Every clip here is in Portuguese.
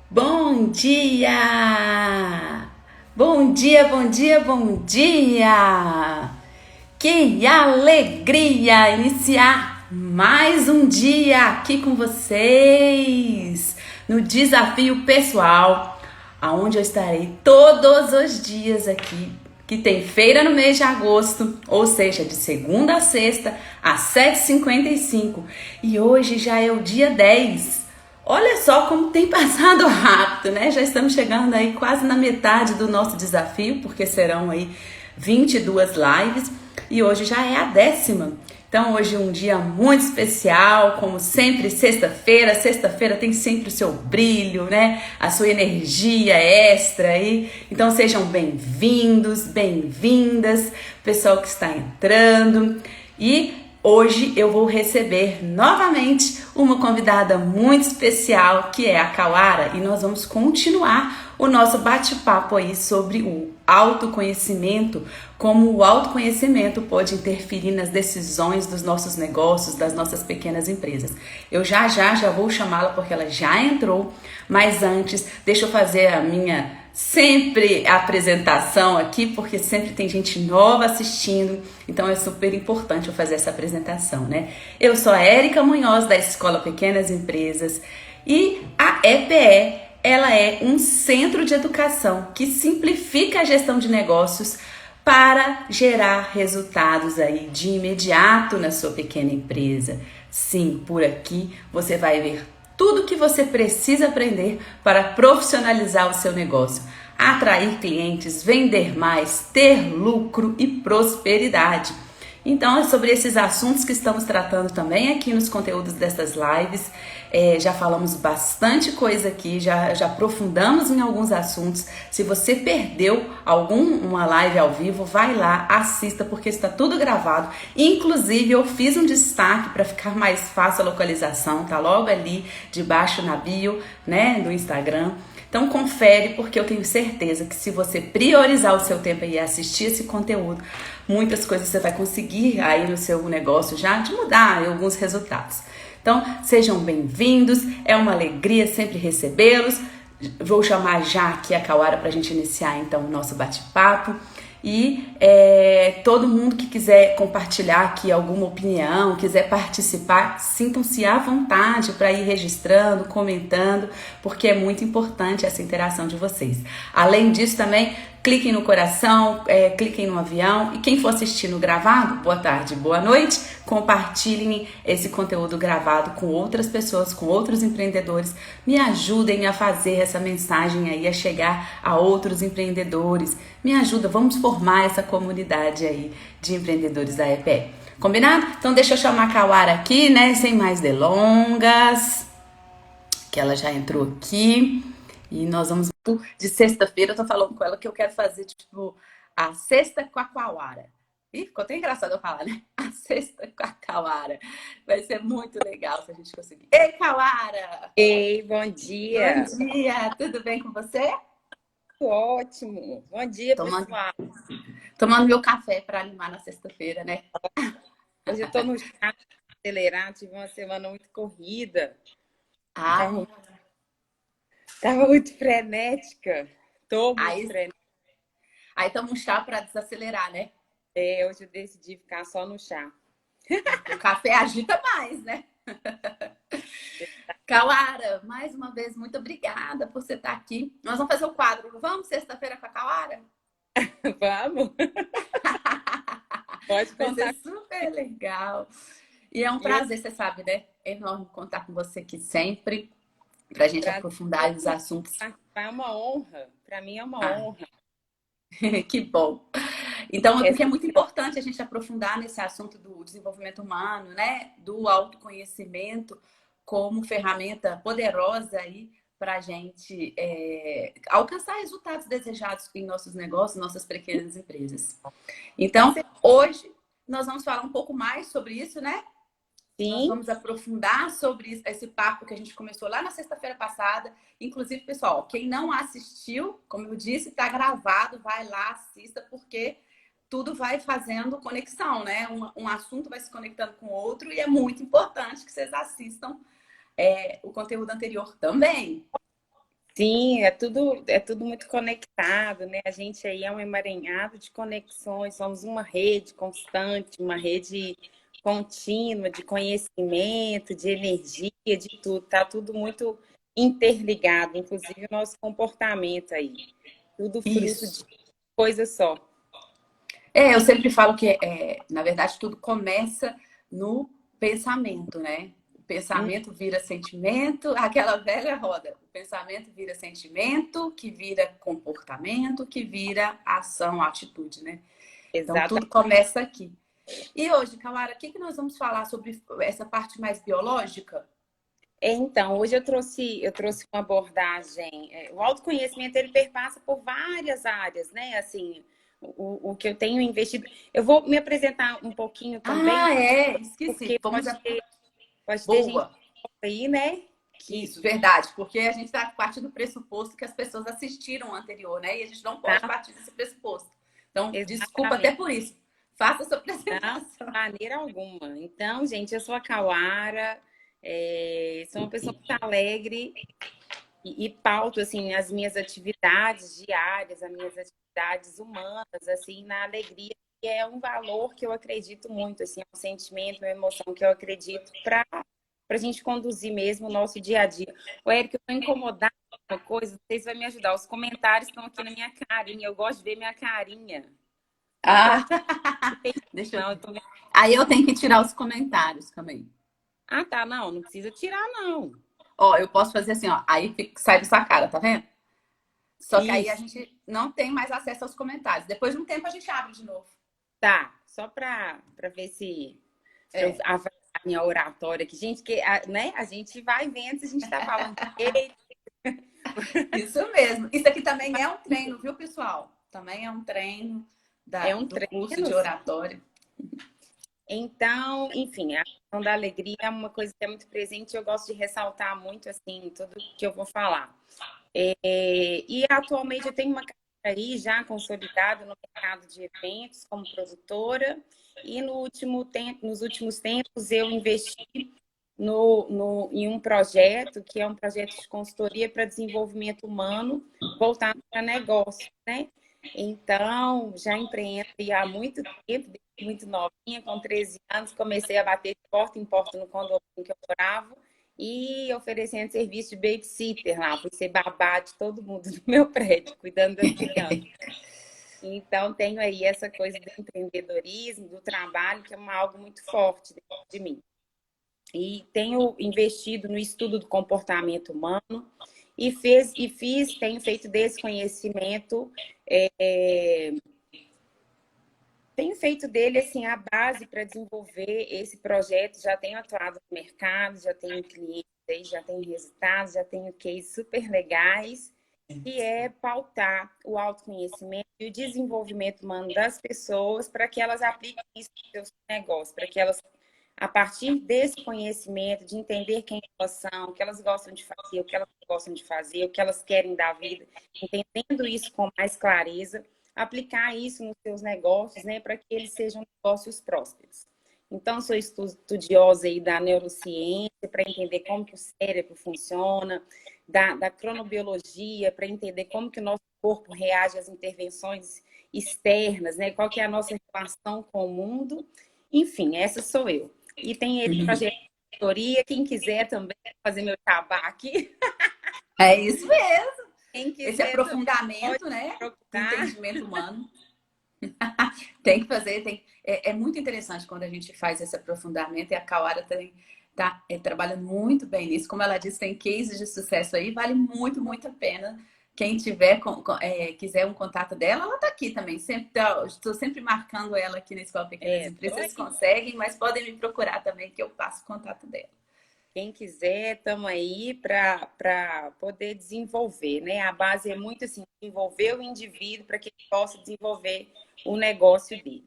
Bom dia! Bom dia, bom dia, bom dia! Que alegria iniciar mais um dia aqui com vocês no desafio pessoal, aonde eu estarei todos os dias aqui, que tem feira no mês de agosto, ou seja, de segunda a sexta, às 7h55. E hoje já é o dia 10. Olha só como tem passado rápido, né? Já estamos chegando aí quase na metade do nosso desafio, porque serão aí 22 lives e hoje já é a 10ª. Então hoje é um dia muito especial, como sempre, sexta-feira. Sexta-feira tem sempre o seu brilho, né? A sua energia extra aí. Então sejam bem-vindos, bem-vindas, pessoal que está entrando. E hoje eu vou receber novamente uma convidada muito especial, que é a Kawara, e nós vamos continuar o nosso bate-papo aí sobre o autoconhecimento, como o autoconhecimento pode interferir nas decisões dos nossos negócios, das nossas pequenas empresas. Eu já vou chamá-la porque ela já entrou, mas antes, deixa eu fazer a minha sempre apresentação aqui, porque sempre tem gente nova assistindo, então é super importante eu fazer essa apresentação, né? Eu sou a Érica Munhoz, da Escola Pequenas Empresas, e a EPE, ela é um centro de educação que simplifica a gestão de negócios para gerar resultados aí de imediato na sua pequena empresa. Sim, por aqui você vai ver tudo o que você precisa aprender para profissionalizar o seu negócio, atrair clientes, vender mais, ter lucro e prosperidade. Então é sobre esses assuntos que estamos tratando também aqui nos conteúdos dessas lives. Já falamos bastante coisa aqui, já aprofundamos em alguns assuntos. Se você perdeu uma live ao vivo, vai lá, assista, porque está tudo gravado. Inclusive eu fiz um destaque para ficar mais fácil a localização, tá logo ali debaixo na bio, né, do Instagram. Então confere, porque eu tenho certeza que se você priorizar o seu tempo e assistir esse conteúdo, muitas coisas você vai conseguir aí no seu negócio já de mudar alguns resultados. Então sejam bem-vindos, é uma alegria sempre recebê-los. Vou chamar já aqui a Kawara para a gente iniciar então o nosso bate-papo. E todo mundo que quiser compartilhar aqui alguma opinião, quiser participar, sintam-se à vontade para ir registrando, comentando, porque é muito importante essa interação de vocês. Além disso também, cliquem no coração, cliquem no avião, e quem for assistir no gravado, boa tarde, boa noite, compartilhem esse conteúdo gravado com outras pessoas, com outros empreendedores, me ajudem a fazer essa mensagem aí, a chegar a outros empreendedores, me ajuda, vamos formar essa comunidade aí de empreendedores da EPE. Combinado? Então deixa eu chamar a Kawara aqui, né, sem mais delongas, que ela já entrou aqui. E nós vamos de sexta-feira, eu tô falando com ela que eu quero fazer, tipo, a sexta com a Kawara. Ih, ficou até engraçado eu falar, né? A sexta com a Kawara. Vai ser muito legal se a gente conseguir. Ei, Kawara! Ei, bom Bom dia. dia! Tudo bem com você? Ótimo. Bom dia, Tomando, pessoal. tomando meu café para animar na sexta-feira, né? Hoje eu estou no chat acelerado, tive uma semana muito corrida. Ah, Tava muito frenética. Tô muito aí, frenética. aí toma um chá para desacelerar, né? Hoje eu decidi ficar só no chá. O café agita mais, né? Kawara, mais uma vez, muito obrigada por você estar aqui. Nós vamos fazer o quadro. Vamos sexta-feira com a Kawara? Vamos? Pode Vai ser contar. super legal. E é um Eu prazer, você sabe, né? É enorme contar com você aqui sempre, para a gente pra aprofundar os assuntos. participar é uma honra. Para mim é uma Ah, honra. que bom. Então, é Essa porque é muito importante a gente aprofundar nesse assunto do desenvolvimento humano, né? Do autoconhecimento como ferramenta poderosa aí para a gente alcançar resultados desejados em nossos negócios, nossas pequenas empresas. Então, hoje nós vamos falar um pouco mais sobre isso, né? Nós sim, vamos aprofundar sobre esse papo que a gente começou lá na sexta-feira passada. Inclusive, pessoal, quem não assistiu, como eu disse, está gravado, vai lá, assista, porque tudo vai fazendo conexão, né? Um assunto vai se conectando com o outro e é muito importante que vocês assistam o conteúdo anterior também. Sim, é tudo muito conectado, né? A gente aí é um emaranhado de conexões, somos uma rede constante, uma rede contínua de conhecimento, de energia, de tudo. Tá tudo muito interligado, inclusive o nosso comportamento aí. Tudo fruto de Isso. coisa só. Eu sempre falo que, na verdade, tudo começa no pensamento, né? O Hum, pensamento vira sentimento, aquela velha roda. O pensamento vira sentimento, que vira comportamento, que vira ação, atitude, né? Então, tudo exatamente. começa aqui. E hoje, Camara, o que que nós vamos falar sobre essa parte mais biológica? Então, hoje eu trouxe uma abordagem. O autoconhecimento ele perpassa por várias áreas, né? Assim, o que eu tenho investido. Eu vou me apresentar um pouquinho também, Ah, esqueci. porque Vamos pode ter gente boa. aí, né? Que Isso, verdade, porque a gente está partindo do pressuposto que as pessoas assistiram o anterior, né? E a gente não pode tá partir desse pressuposto. Então, desculpa até exatamente. por isso. Faça a sua Não, de apresentação. maneira alguma. Então, gente, eu sou a Cauara, sou uma pessoa muito alegre. E pauto assim as minhas atividades diárias, as minhas atividades humanas, assim, na alegria, que é um valor que eu acredito muito, assim, é um sentimento, uma emoção que eu acredito para a gente conduzir mesmo o nosso dia a dia. O Érico, eu estou incomodada com uma coisa, não sei se vai me ajudar. Os comentários estão aqui na minha carinha, eu gosto de ver minha carinha. Só para Ah, deixa eu não, eu ver. tô... Aí eu tenho que tirar os comentários também. Ah, tá, não, não precisa tirar, não. Ó, eu posso fazer assim, ó. Aí sai da sua cara, tá vendo? Só que aí a Isso, gente não tem mais acesso aos comentários. Depois de um tempo a gente abre de novo. tá. Só para ver se para eu É, avaliar minha oratória aqui. Gente, né? A gente vai vendo se a gente está falando direito. isso mesmo. Isso aqui também é um treino, viu, pessoal? Também é um treino É um do curso treino, de sim. oratório. Então, enfim, a questão da alegria é uma coisa que é muito presente e eu gosto de ressaltar muito, assim, tudo que eu vou falar. E atualmente eu tenho uma carreira aí já consolidada no mercado de eventos como produtora e nos últimos tempos eu investi em um projeto que é um projeto de consultoria para desenvolvimento humano voltado para negócio, né? Então, já empreendo há muito tempo, desde muito novinha, com 13 anos, comecei a bater de porta em porta no condomínio que eu morava e oferecendo serviço de babysitter lá, fui ser babá de todo mundo no meu prédio, cuidando das crianças. Então, tenho aí essa coisa do empreendedorismo, do trabalho, que é algo muito forte dentro de mim. E tenho investido no estudo do comportamento humano tenho feito desse conhecimento, é, tenho feito dele assim a base para desenvolver esse projeto. Já tenho atuado no mercado, já tenho clientes, já tenho resultados, já tenho cases super legais, que é pautar o autoconhecimento e o desenvolvimento humano das pessoas para que elas apliquem isso no seus negócios, para que elas a partir desse conhecimento, de entender quem elas são, o que elas gostam de fazer, o que elas não gostam de fazer, o que elas querem da vida, entendendo isso com mais clareza, aplicar isso nos seus negócios, né, para que eles sejam negócios prósperos. Então, sou estudiosa aí da neurociência para entender como que o cérebro funciona, da cronobiologia para entender como que o nosso corpo reage às intervenções externas, né? Qual que é a nossa relação com o mundo. Enfim, essa sou eu. E tem esse projeto de mentoria. Quem quiser também fazer meu jabá aqui, É isso mesmo. quem Esse quiser também pode aprofundamento, né, do procurar. entendimento humano. Tem que fazer, é muito interessante quando a gente faz esse aprofundamento e a Kawara também está trabalhando muito bem nisso. Como ela disse, tem cases de sucesso aí, vale muito, muito a pena. Quem tiver, quiser um contato dela, ela está aqui também. Estou sempre marcando ela aqui na Escola Pequenas Empresas. Tô Vocês aí. conseguem, mas podem me procurar também, que eu passo o contato dela. Quem quiser, estamos aí para poder desenvolver, né? A base é muito assim, desenvolver o indivíduo para que ele possa desenvolver o negócio dele.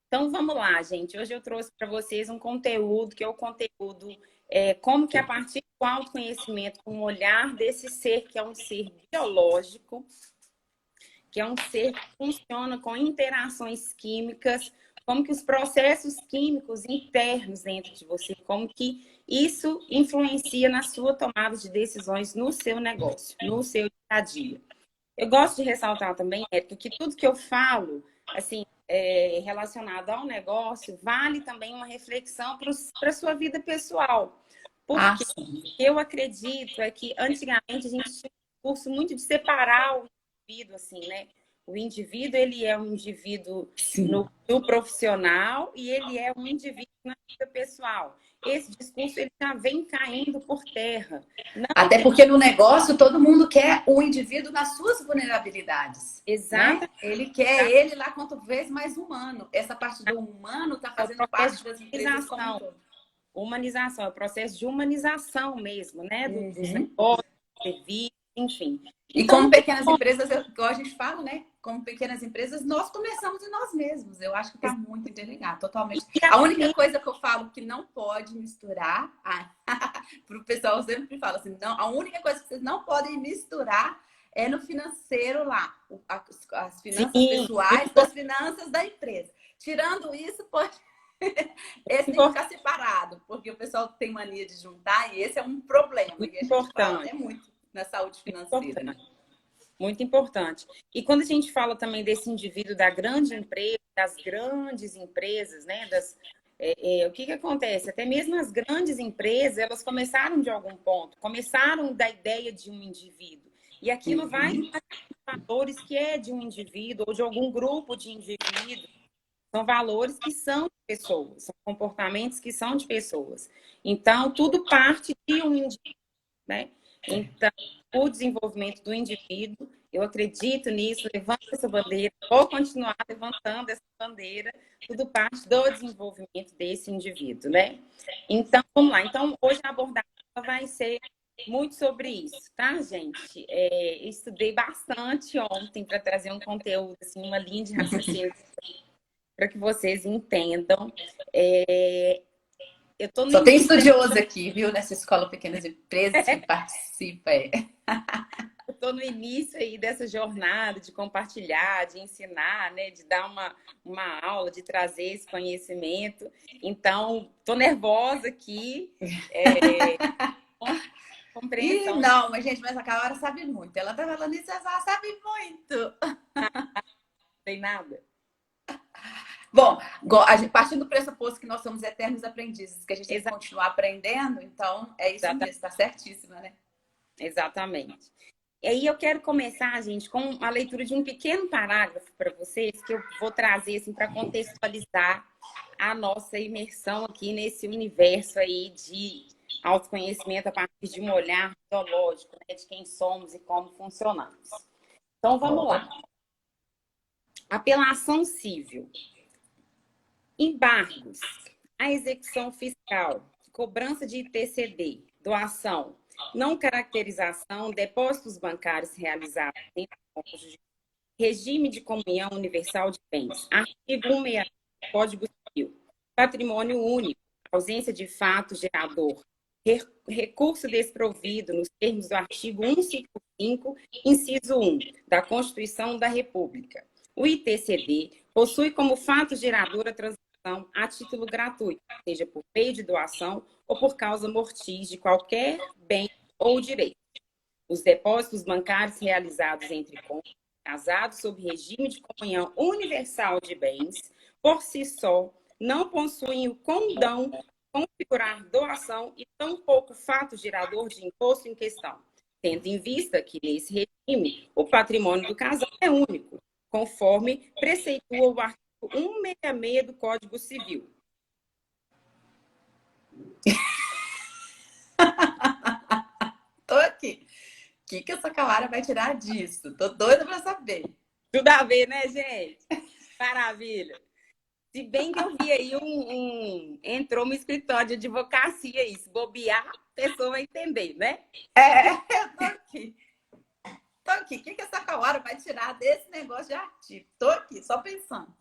Então vamos lá, gente. Hoje eu trouxe para vocês um conteúdo que é o conteúdo como que a partir do autoconhecimento, com o olhar desse ser que é um ser biológico, que é um ser que funciona com interações químicas, como que os processos químicos internos dentro de você, como que isso influencia na sua tomada de decisões no seu negócio, no seu dia a dia. Eu gosto de ressaltar também, Érica, que tudo que eu falo, assim, relacionado ao negócio, vale também uma reflexão para a sua vida pessoal. Porque eu acredito que antigamente a gente tinha um curso muito de separar o indivíduo, assim, né? O indivíduo, ele é um indivíduo no profissional e ele é um indivíduo na vida pessoal. Esse discurso, ele já vem caindo por terra. Até porque no negócio, todo mundo quer o indivíduo nas suas vulnerabilidades. Exato. Né? Ele quer ele lá quanto vezes mais humano. Essa parte do humano está fazendo parte das empresas como um todo. Humanização, é o processo de humanização mesmo, né? Dos negócios, serviços, enfim. E então, como pequenas empresas, igual a gente fala, né? Como pequenas empresas, nós começamos de nós mesmos. Eu acho que está muito interligado, totalmente. A única coisa que eu falo que não pode misturar, para o pessoal sempre fala assim, não, a única coisa que vocês não podem misturar é no financeiro lá, as finanças pessoais das finanças da empresa. Tirando isso, pode... Esse tem que ficar separado, porque o pessoal tem mania de juntar e esse é um problema. Muito e a gente importante. fala, muito na saúde financeira. Né? Muito importante. E quando a gente fala também desse indivíduo da grande empresa, das grandes empresas, né? O que acontece? Até mesmo as grandes empresas, elas começaram de algum ponto, começaram da ideia de um indivíduo. E aquilo vai para valores que é de um indivíduo ou de algum grupo de indivíduos. São valores que são de pessoas, são comportamentos que são de pessoas. Então, tudo parte de um indivíduo, né? Então, o desenvolvimento do indivíduo, eu acredito nisso, levanto essa bandeira, vou continuar levantando essa bandeira, tudo parte do desenvolvimento desse indivíduo, né? Então, vamos lá. Então, hoje a abordagem vai ser muito sobre isso, tá, gente? Estudei bastante ontem para trazer um conteúdo, assim, uma linha de raciocínio para que vocês entendam. Eu tô Só tem estudioso aqui, viu? Nessa escola Pequenas Empresas que participa. Eu estou no início aí dessa jornada de compartilhar, de ensinar, né? De dar uma aula, de trazer esse conhecimento. Então, estou nervosa aqui. Compreensão. Não, mas gente, mas a Clara sabe muito. Ela tá falando isso, ela sabe muito. Não tem nada. Bom, partindo do pressuposto que nós somos eternos aprendizes, que a gente tem que continuar aprendendo, então é isso mesmo, está certíssima, né? Exatamente. E aí eu quero começar, gente, com a leitura de um pequeno parágrafo para vocês, que eu vou trazer assim, para contextualizar a nossa imersão aqui nesse universo aí de autoconhecimento a partir de um olhar metodológico, né, de quem somos e como funcionamos. Então, vamos lá. Apelação civil. Embargos, a execução fiscal, cobrança de ITCD, doação, não caracterização, depósitos bancários realizados em cônjuge, regime de comunhão universal de bens, artigo 160 do Código Civil, patrimônio único, ausência de fato gerador, recurso desprovido nos termos do artigo 155, inciso 1 da Constituição da República. O ITCD possui como fato gerador a transação a título gratuito, seja por meio de doação ou por causa mortis de qualquer bem ou direito. Os depósitos bancários realizados entre cônjuges casados sob regime de comunhão universal de bens, por si só, não possuem o condão de configurar doação e tampouco fato gerador de imposto em questão, tendo em vista que, nesse regime, o patrimônio do casal é único, conforme preceitua o artigo 166 do Código Civil. Tô aqui. O que essa Clara vai tirar disso? Tô doida para saber. Tudo a ver, né, gente? Maravilha. Se bem que eu vi aí entrou no escritório de advocacia aí. Se bobear, a pessoa vai entender, né? Eu tô aqui. Tô aqui. O que essa Clara vai tirar desse negócio de artigo? Tô aqui, só pensando.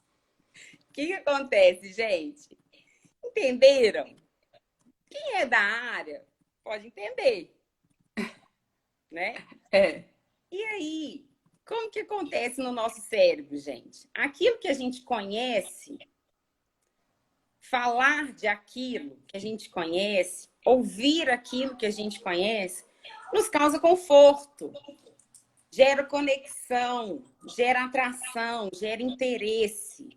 O que acontece, gente? Entenderam? Quem é da área pode entender, né? E aí, como que acontece no nosso cérebro, gente? Aquilo que a gente conhece falar de aquilo que a gente conhece, ouvir aquilo que a gente conhece, nos causa conforto, gera conexão, gera atração, gera interesse.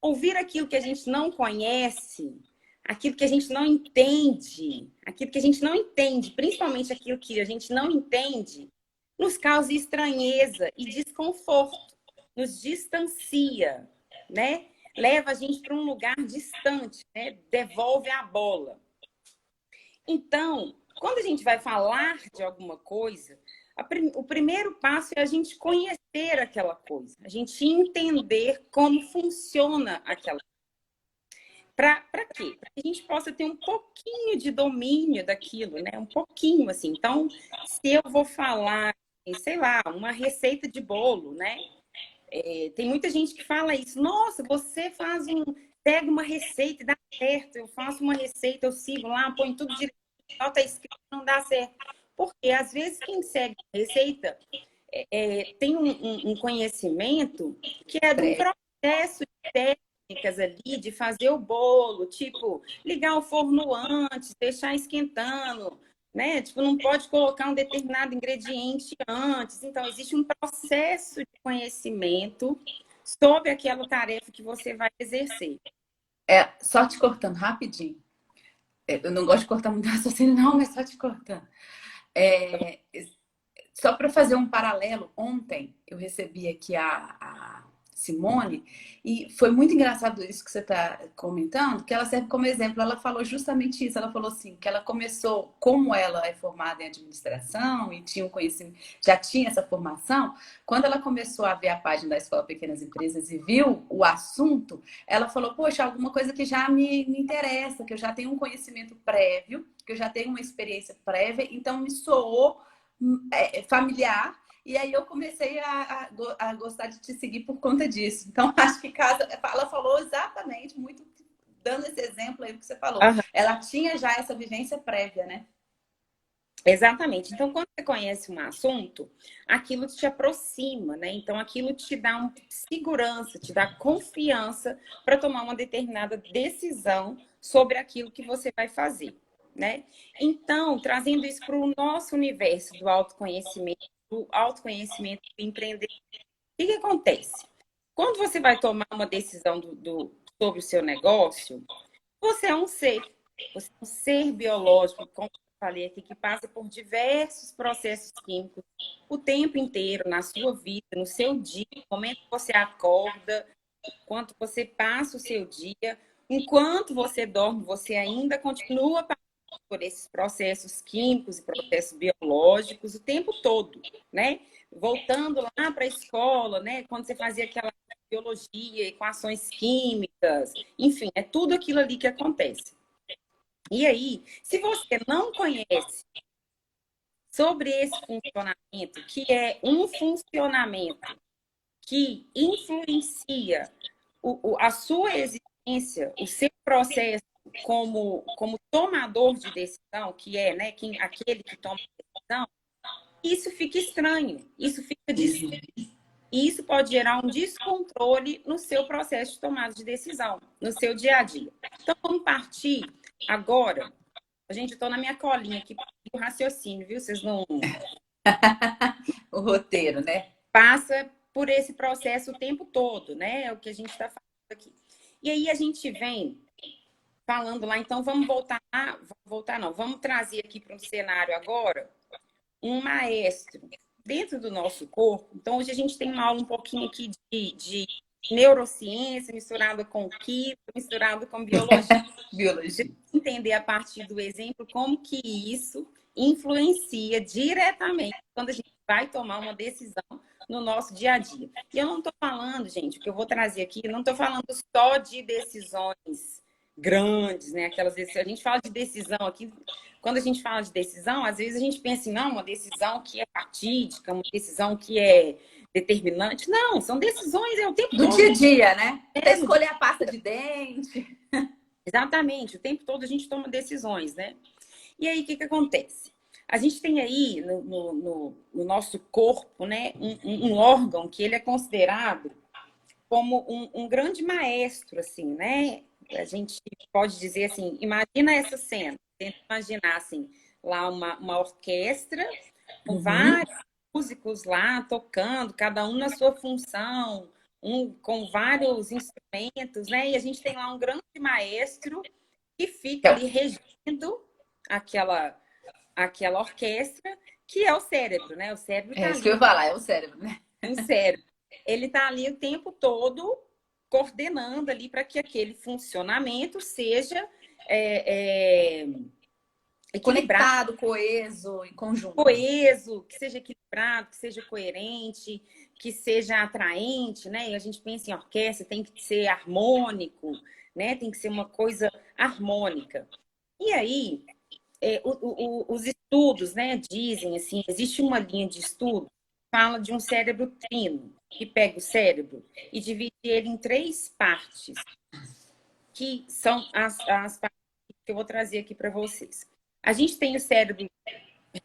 Ouvir aquilo que a gente não conhece, aquilo que a gente não entende, aquilo que a gente não entende, principalmente aquilo que a gente não entende, nos causa estranheza e desconforto, nos distancia, né? Leva a gente para um lugar distante, né? Devolve a bola. Então, quando a gente vai falar de alguma coisa, o primeiro passo é a gente conhecer aquela coisa, a gente entender como funciona aquela coisa. Para quê? Para que a gente possa ter um pouquinho de domínio daquilo, né? Um pouquinho, assim. Então, se eu vou falar, sei lá, uma receita de bolo, né? Tem muita gente que fala isso. Nossa, você pega uma receita e dá certo. Eu faço uma receita, eu sigo lá, ponho tudo direito, tá escrito, não dá certo. Porque, às vezes, quem segue a receita tem um conhecimento que é de um processo de técnicas ali, de fazer o bolo, tipo, ligar o forno antes, deixar esquentando, né? Tipo, não pode colocar um determinado ingrediente antes. Então, existe um processo de conhecimento sobre aquela tarefa que você vai exercer. Só te cortando rapidinho. Eu não gosto de cortar muito raciocínio, não, mas só te cortando. É, Só para fazer um paralelo, ontem eu recebi aqui a Simone e foi muito engraçado isso que você está comentando, que ela serve como exemplo. Ela falou justamente isso. Ela falou assim, que ela começou, como ela é formada em administração e tinha um conhecimento, já tinha essa formação, quando ela começou a ver a página da Escola Pequenas Empresas e viu o assunto, ela falou, poxa, alguma coisa que já me interessa, que eu já tenho um conhecimento prévio, que eu já tenho uma experiência prévia, então me soou familiar, e aí eu comecei a gostar de te seguir por conta disso. Então, acho que ela falou exatamente, muito dando esse exemplo aí que você falou. Uhum. Ela tinha já essa vivência prévia, né? Exatamente. Então, quando você conhece um assunto, aquilo te aproxima, né? Então, aquilo te dá uma segurança, te dá confiança para tomar uma determinada decisão sobre aquilo que você vai fazer, né? Então, trazendo isso para o nosso universo do autoconhecimento do empreendedor, o que acontece? Quando você vai tomar uma decisão sobre o seu negócio, você é um ser. Você é um ser biológico, como eu falei aqui, que passa por diversos processos químicos o tempo inteiro na sua vida, no seu dia, no momento que você acorda, enquanto você passa o seu dia, enquanto você dorme, você ainda continua passando por esses processos químicos e processos biológicos o tempo todo, né? Voltando lá para a escola, né? Quando você fazia aquela biologia, equações químicas, enfim, é tudo aquilo ali que acontece. E aí, se você não conhece sobre esse funcionamento, que é um funcionamento que influencia a sua existência, o seu processo como tomador de decisão, que é, né, aquele que toma decisão, isso fica estranho, isso fica distante. E isso pode gerar um descontrole no seu processo de tomada de decisão, no seu dia a dia. Então, vamos partir agora. Gente, eu estou na minha colinha aqui para o raciocínio, viu? Vocês não. O roteiro, né? Passa por esse processo o tempo todo, né? É o que a gente está falando aqui. E aí a gente vem falando lá, então vamos voltar não, vamos trazer aqui para um cenário agora um maestro dentro do nosso corpo. Então, hoje a gente tem uma aula um pouquinho aqui de neurociência misturada com química, misturada com biologia. Biologia. Entender a partir do exemplo como que isso influencia diretamente quando a gente vai tomar uma decisão no nosso dia a dia. E eu não estou falando, gente, o que eu vou trazer aqui, eu não estou falando só de decisões grandes, né? Aquelas decisões. A gente fala de decisão aqui. Quando a gente fala de decisão, às vezes a gente pensa em não, uma decisão que é fatídica, uma decisão que é determinante. Não, são decisões o tempo todo. Do dia a dia, né? Até escolher a pasta de dente. Exatamente, o tempo todo a gente toma decisões, né? E aí, o que acontece? A gente tem aí no nosso corpo, né, um órgão que ele é considerado como um grande maestro, assim, né? a gente pode dizer assim, imagina essa cena, tenta imaginar assim, lá uma orquestra com vários músicos lá tocando, cada um na sua função, um com vários instrumentos, né? E a gente tem lá um grande maestro que fica ali regindo aquela orquestra, que é o cérebro, né? O cérebro está É ali. isso que eu ia falar, é o cérebro, né? Um cérebro. Ele está ali o tempo todo coordenando ali para que aquele funcionamento seja equilibrado, Conectado, coeso, em conjunto. coeso, que seja equilibrado, que seja coerente, que seja atraente, né? E a gente pensa em orquestra, tem que ser harmônico, né? Tem que ser uma coisa harmônica. E aí, os estudos, né, dizem assim, existe uma linha de estudo que fala de um cérebro trino, que pega o cérebro e divide ele em três partes, que são as partes que eu vou trazer aqui para vocês. A gente tem o cérebro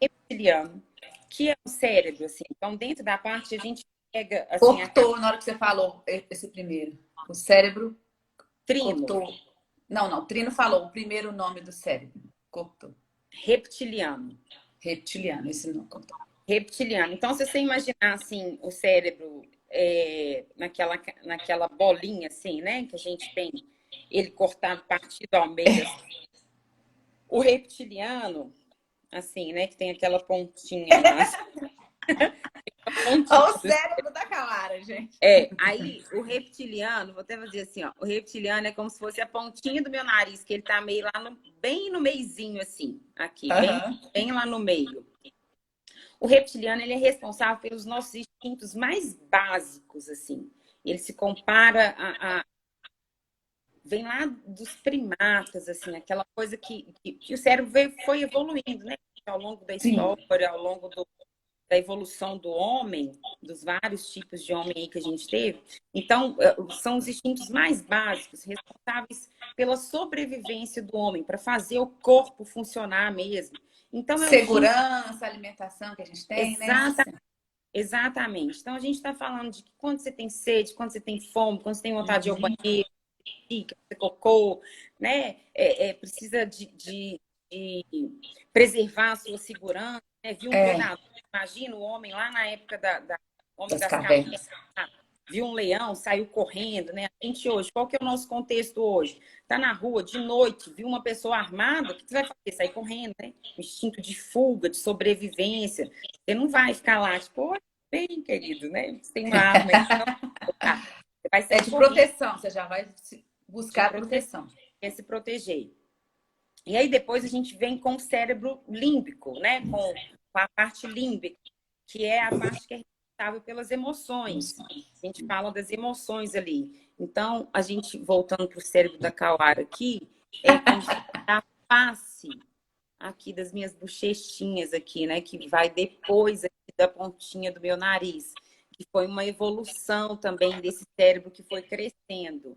reptiliano, que é um cérebro, assim, então dentro da parte a gente pega, assim, cortou na hora que você falou esse primeiro. O cérebro trino, cortou. Não, Trino falou o primeiro nome do cérebro. Cortou. reptiliano. Reptiliano, esse não cortou. Reptiliano. Então, se você imaginar, assim, o cérebro naquela bolinha, assim, né? Que a gente tem ele cortado, partido ao meio. Assim. O reptiliano, assim, né? Que tem aquela pontinha lá. Olha o cérebro da Calara, gente. Aí o reptiliano, vou até fazer assim, ó. O reptiliano é como se fosse a pontinha do meu nariz, que ele tá meio lá, bem no meizinho, assim, aqui, bem lá no meio. O reptiliano, ele é responsável pelos nossos instintos mais básicos, assim. Ele se compara vem lá dos primatas, assim, aquela coisa que o cérebro foi evoluindo, né? Ao longo da história, ao longo da evolução do homem, dos vários tipos de homem aí que a gente teve. Então, são os instintos mais básicos, responsáveis pela sobrevivência do homem, para fazer o corpo funcionar mesmo. Então, segurança, alimentação que a gente tem, exatamente, né? Exatamente. Então, a gente está falando de que quando você tem sede, quando você tem fome, quando você tem vontade de ir ao banheiro, que você cocô, né? Precisa de preservar a sua segurança, né? Viu um predador, imagina o homem lá na época homem das cavernas, viu um leão, saiu correndo, né? A gente hoje, qual que é o nosso contexto hoje? Tá na rua, de noite, viu uma pessoa armada, o que você vai fazer? Sair correndo, né? Instinto de fuga, de sobrevivência. Você não vai ficar lá, tipo, bem, querido, né? Você tem uma arma aí, então, você vai sair de correndo, proteção, você já vai buscar proteção. Quer se proteger. E aí depois a gente vem com o cérebro límbico, né? Com a parte límbica, que é a parte que é responsável pelas emoções. A gente fala das emoções ali. Então, a gente, voltando para o cérebro da Calara aqui, é como se a face aqui das minhas bochechinhas aqui, né? Que vai depois aqui da pontinha do meu nariz. Que foi uma evolução também desse cérebro que foi crescendo.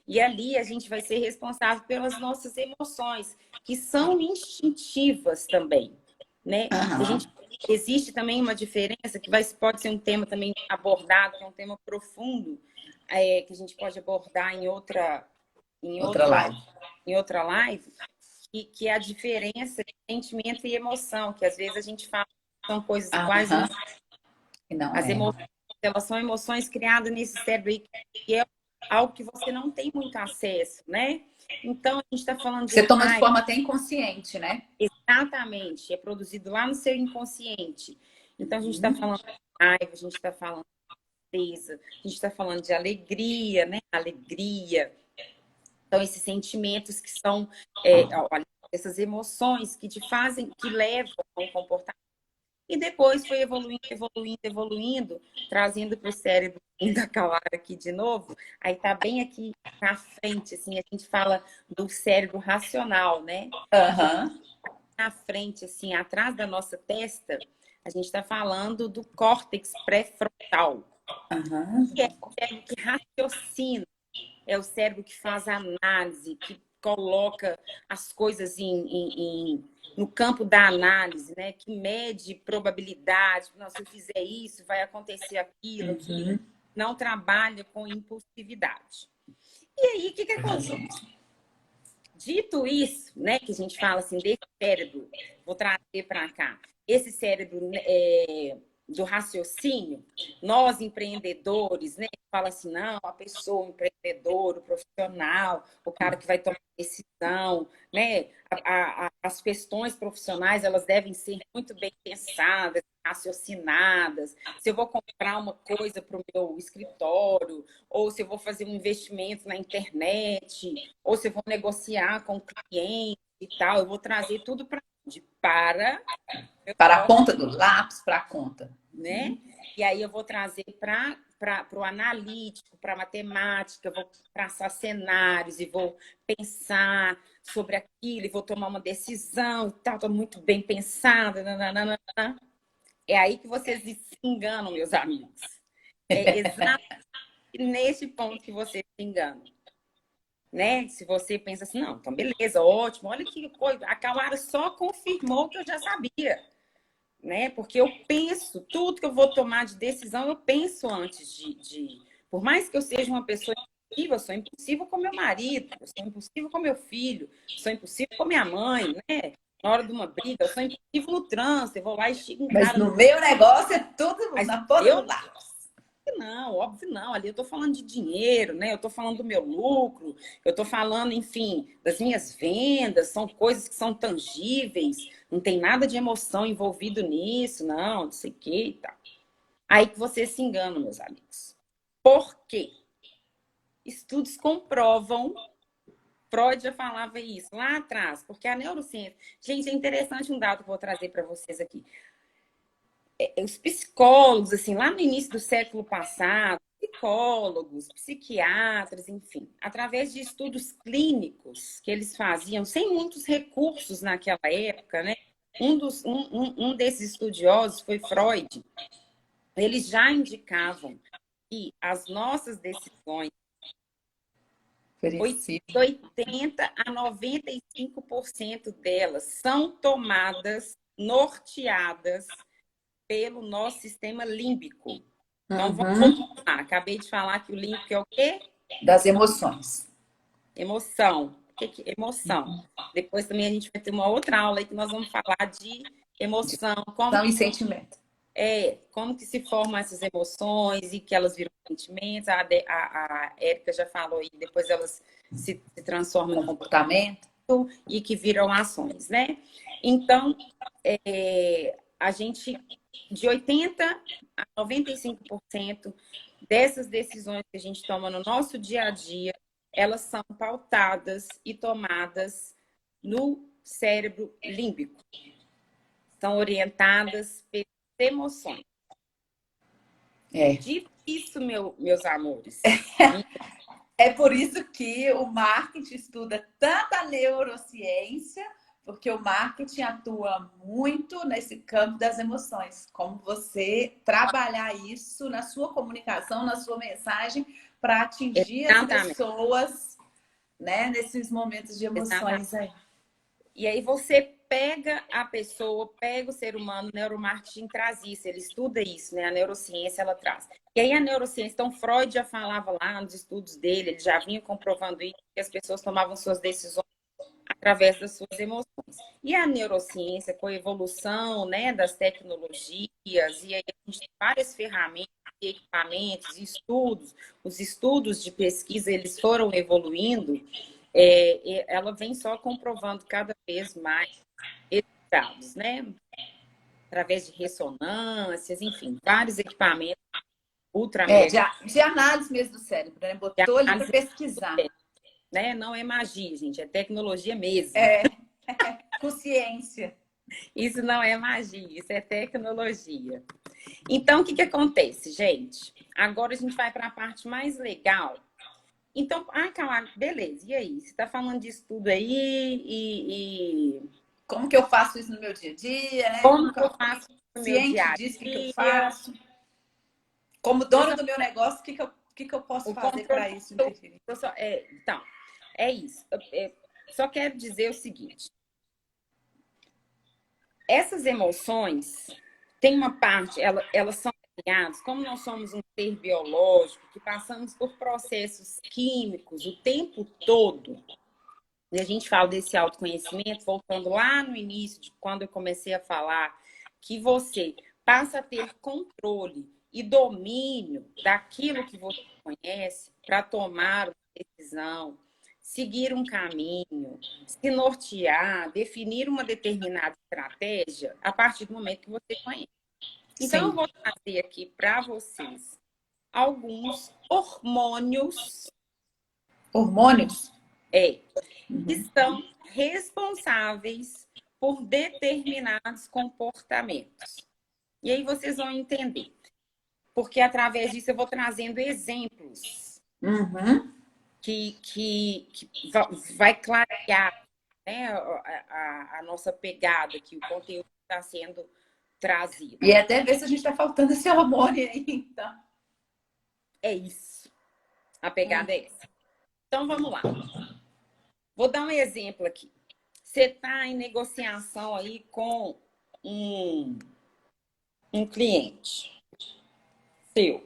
E ali a gente vai ser responsável pelas nossas emoções, que são instintivas também, né? Existe também uma diferença que pode ser um tema também abordado, que é um tema profundo, que a gente pode abordar em outra live, que é a diferença de sentimento e emoção, que às vezes a gente fala que são coisas iguais, não as emoções, elas são emoções criadas nesse cérebro aí, que é algo que você não tem muito acesso, né? Então, a gente está falando de... Você toma de forma até inconsciente, né? Exatamente. É produzido lá no seu inconsciente. Então, a gente está falando de raiva, a gente está falando de tristeza, a gente está falando de alegria, né? Alegria. Então, esses sentimentos que são... essas emoções que te fazem, que levam a um comportamento. E depois foi evoluindo, trazendo para o cérebro da Calara aqui de novo. Aí tá bem aqui na frente, assim, a gente fala do cérebro racional, né? Na frente, assim, atrás da nossa testa, a gente está falando do córtex pré-frontal. Que é o cérebro que raciocina, é o cérebro que faz análise, que coloca as coisas no campo da análise, né? Que mede probabilidade. Não, se eu fizer isso, vai acontecer aquilo. Que não trabalha com impulsividade. E aí, o que acontece? Dito isso, né, que a gente fala assim, desse cérebro, vou trazer para cá, esse cérebro do raciocínio, nós empreendedores, né, fala assim, não, a pessoa, o empreendedor, o profissional, o cara que vai tomar decisão, né, as questões profissionais, elas devem ser muito bem pensadas, raciocinadas. Se eu vou comprar uma coisa para o meu escritório, ou se eu vou fazer um investimento na internet, ou se eu vou negociar com o cliente e tal, eu vou trazer tudo para Para a ponta do lápis, para a conta. né? E aí eu vou trazer para o analítico, para a matemática, eu vou traçar cenários e vou pensar sobre aquilo, e vou tomar uma decisão e tal, estou muito bem pensada. Nananana. É aí que vocês se enganam, meus amigos. É exatamente nesse ponto que vocês se enganam. Né? Se você pensa assim, não, então beleza, ótimo, olha que coisa, a Cauara só confirmou o que eu já sabia, né? Porque eu penso, tudo que eu vou tomar de decisão, eu penso antes Por mais que eu seja uma pessoa impulsiva, eu sou impulsiva com meu marido, eu sou impulsiva com meu filho, eu sou impulsiva com minha mãe, né? Na hora de uma briga, eu sou impulsiva no trânsito, eu vou lá e xingo um Mas cara. no meu negócio é tudo na ponta do lápis. Não, óbvio não. Ali eu estou falando de dinheiro, né? Eu estou falando do meu lucro, eu estou falando, enfim, das minhas vendas, são coisas que são tangíveis, não tem nada de emoção envolvido nisso, não sei o que e tal. Aí que vocês se enganam, meus amigos. Por quê? Estudos comprovam, Freud já falava isso lá atrás, porque a neurociência... Gente, é interessante um dado que eu vou trazer para vocês aqui. Os psicólogos, assim, lá no início do século passado, psicólogos, psiquiatras, enfim, através de estudos clínicos que eles faziam, sem muitos recursos naquela época, né? Um desses estudiosos foi Freud. Eles já indicavam que as nossas decisões, 80 a 95% delas são tomadas, norteadas pelo nosso sistema límbico. Então, vamos lá. Acabei de falar que o límbico é o quê? Das emoções. Emoção. O que é emoção? Depois também a gente vai ter uma outra aula aí que nós vamos falar de emoção. Como e sentimento. Como que se formam essas emoções e que elas viram sentimentos. A Érica já falou aí, depois elas se transformam em comportamento e que viram ações, né? Então, a gente, de 80% a 95% dessas decisões que a gente toma no nosso dia a dia, elas são pautadas e tomadas no cérebro límbico. São orientadas pelas emoções. Dito isso, meus amores. É por isso que o marketing estuda tanta neurociência, porque o marketing atua muito nesse campo das emoções. Como você trabalhar isso na sua comunicação, na sua mensagem, para atingir as pessoas, né, nesses momentos de emoções aí. E aí você pega a pessoa, pega o ser humano, o neuromarketing traz isso, ele estuda isso, né? A neurociência, ela traz. E aí a neurociência, então Freud já falava lá nos estudos dele, ele já vinha comprovando isso, que as pessoas tomavam suas decisões através das suas emoções. E a neurociência, com a evolução, né, das tecnologias, e aí a gente tem várias ferramentas, equipamentos, estudos, os estudos de pesquisa, eles foram evoluindo, ela vem só comprovando cada vez mais esses dados, né? Através de ressonâncias, enfim, vários equipamentos ultra de análise mesmo do cérebro, né? Botou ali para pesquisar. Né? Não é magia, gente, é tecnologia mesmo. Com ciência. Isso não é magia, isso é tecnologia. Então, o que acontece, gente? Agora a gente vai para a parte mais legal. Então, calma, beleza, e aí? Você está falando disso tudo aí e... Como que eu faço isso no meu dia a dia, né? Como que eu faço no meu dia a dia? Disso, o que eu faço? Como dono do meu negócio, o que eu posso fazer para isso interferir? Então, é isso. Só quero dizer o seguinte. Essas emoções, tem uma parte, elas são ligadas, como nós somos um ser biológico, que passamos por processos químicos o tempo todo, E a gente fala desse autoconhecimento, voltando lá no início, de quando eu comecei a falar, que você passa a ter controle e domínio daquilo que você conhece para tomar uma decisão, seguir um caminho, se nortear, definir uma determinada estratégia a partir do momento que você conhece. Então, eu Sim. vou trazer aqui para vocês alguns hormônios Hormônios? que são responsáveis por determinados comportamentos. E aí vocês vão entender. Porque através disso eu vou trazendo exemplos Uhum. que vai clarear, né, a nossa pegada, que o conteúdo está sendo trazido. E até ver se a gente está faltando esse hormônio aí, então. É isso. A pegada é essa. Então vamos lá. Vou dar um exemplo aqui. Você está em negociação aí com um cliente seu.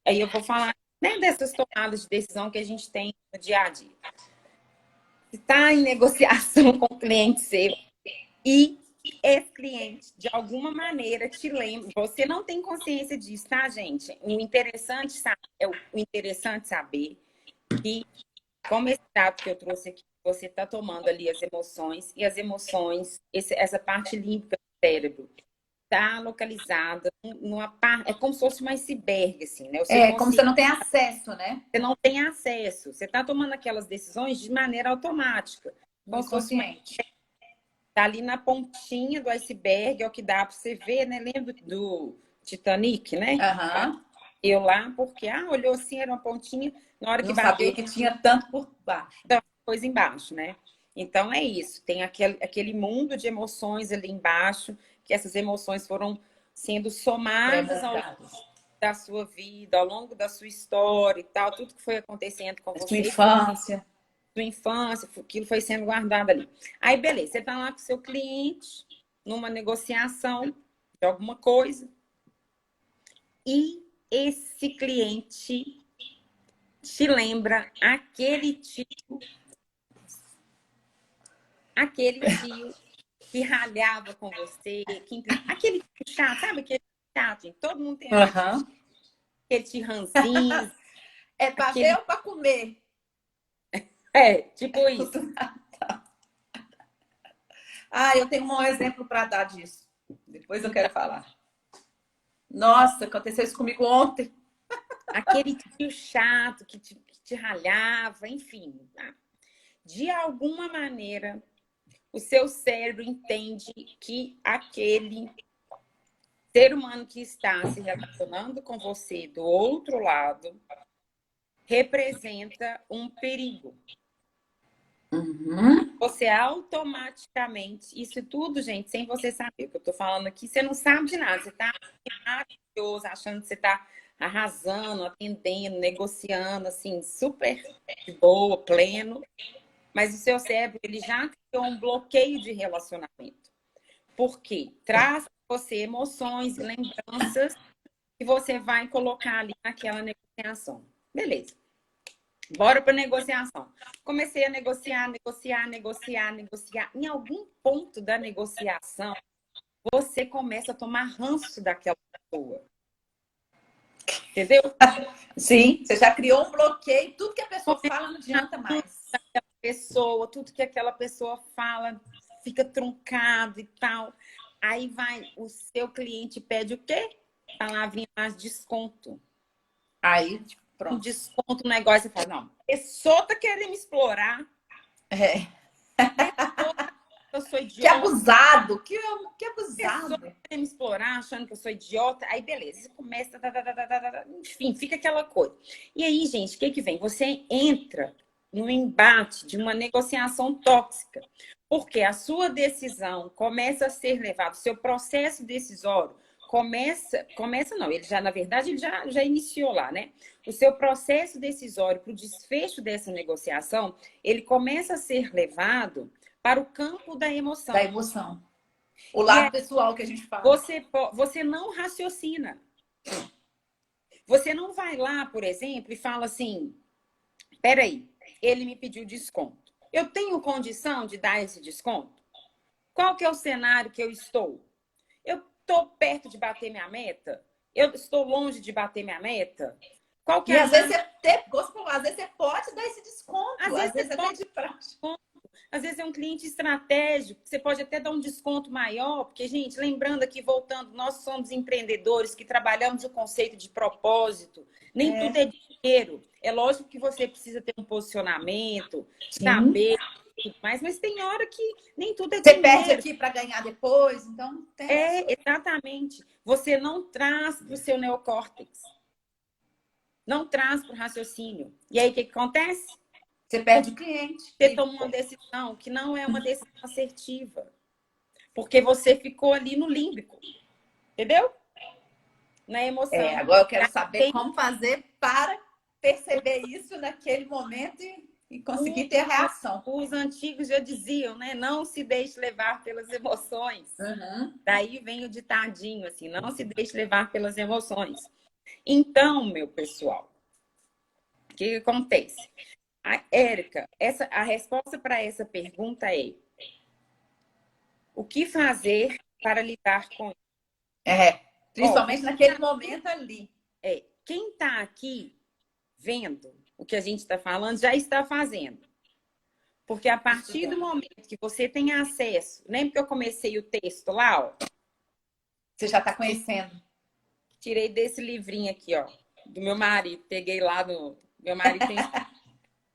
Aí eu vou falar, né, dessas tomadas de decisão que a gente tem no dia a dia. Você está em negociação com o cliente seu e esse cliente, de alguma maneira, te lembra. Você não tem consciência disso, tá, gente? O interessante saber que, como esse dado que eu trouxe aqui, você está tomando ali as emoções, e as emoções, essa parte límbica do cérebro, está localizada numa parte. É como se fosse um iceberg, assim, né? Como você não tem acesso, né? Você não tem acesso. Você está tomando aquelas decisões de maneira automática. Como se fosse Inconsciente. tá ali na pontinha do iceberg, é o que dá para você ver, né? Lembra do Titanic, né? Aham. Eu lá, porque, olhou assim, era uma pontinha, na hora que Não bateu, sabia que tinha tanto por baixo. coisa embaixo, né? Então é isso, tem aquele mundo de emoções ali embaixo, que essas emoções foram sendo somadas ao longo da sua vida, ao longo da sua história e tal, tudo que foi acontecendo com Sua você, infância. sua infância, aquilo foi sendo guardado ali. Aí, beleza, você tá lá com o seu cliente, numa negociação de alguma coisa, e esse cliente te lembra aquele tio que ralhava com você, aquele tio chato, sabe aquele chato, gente? Todo mundo tem Aham. aquele tio ranzinho. É para ver ou para comer? Tipo isso. Eu tenho um exemplo para dar disso. Depois eu quero falar. Nossa, aconteceu isso comigo ontem. Aquele tio chato que te ralhava, enfim. De alguma maneira, o seu cérebro entende que aquele ser humano que está se relacionando com você do outro lado representa um perigo. Uhum. Você automaticamente, isso tudo, gente, sem você saber o que eu tô falando aqui, você não sabe de nada. Você tá maravilhoso, achando que você tá arrasando, atendendo, negociando, assim, super de boa, pleno. Mas o seu cérebro, ele já criou um bloqueio de relacionamento. Por quê? Traz para você emoções e lembranças que você vai colocar ali naquela negociação. Beleza. Bora para negociação. Comecei a negociar. Em algum ponto da negociação, você começa a tomar ranço daquela pessoa. Entendeu? Sim, você já criou um bloqueio. Tudo que a pessoa fala não adianta mais. Tudo que aquela pessoa fala fica truncado e tal. Aí vai, o seu cliente pede o quê? Palavrinha mais desconto. Aí, pronto. Um desconto no negócio, você fala, não, a pessoa tá querendo me explorar. Eu sou idiota. Que abusado, que abusado. Querendo me explorar, achando que eu sou idiota. Aí, beleza, você começa, enfim, fica aquela coisa. E aí, gente, o que vem? Você entra no embate de uma negociação tóxica, porque a sua decisão começa a ser levada, o seu processo decisório começa não, ele já, na verdade, ele já iniciou lá, né? O seu processo decisório para o desfecho dessa negociação, ele começa a ser levado para o campo da emoção. Da emoção. O lado pessoal que a gente fala. Você não raciocina. Você não vai lá, por exemplo, e fala assim, peraí, ele me pediu desconto. Eu tenho condição de dar esse desconto? Qual que é o cenário que eu estou? Eu estou perto de bater minha meta? Eu estou longe de bater minha meta? Qual que E é a às vezes data? você tem, às vezes você pode dar esse Às desconto, vezes às você vezes até pode de praxe. Às vezes é um cliente estratégico, você pode até dar um desconto maior, porque, gente, lembrando aqui, voltando, nós somos empreendedores que trabalhamos o conceito de propósito. Nem tudo É, é dinheiro. É lógico que você precisa ter um posicionamento, sim. saber tudo mais, mas tem hora que nem tudo é Você perde dinheiro. aqui para ganhar depois, então tem essa. É, exatamente. Você não traz para o seu neocórtex, não traz para o raciocínio. E aí, o que acontece? Você perde o cliente. Você toma uma decisão que não é uma decisão assertiva. Porque você ficou ali no límbico, entendeu? Na emoção. Agora eu quero Já saber tem como fazer para perceber isso naquele momento e conseguir ter a reação. os antigos já diziam, né? Não se deixe levar pelas emoções. Uhum. Daí vem o ditadinho, assim, não se deixe levar pelas emoções. Então, meu pessoal, o que acontece? A Érica, a resposta para essa pergunta é: o que fazer para lidar com isso? Ó, Principalmente naquele momento ali. quem está aqui vendo o que a gente está falando já está fazendo. Porque a partir do momento que você tem acesso, lembra que eu comecei o texto lá, ó? Você já está conhecendo. Tirei desse livrinho aqui, ó, do meu marido. Peguei lá do. Meu marido tem.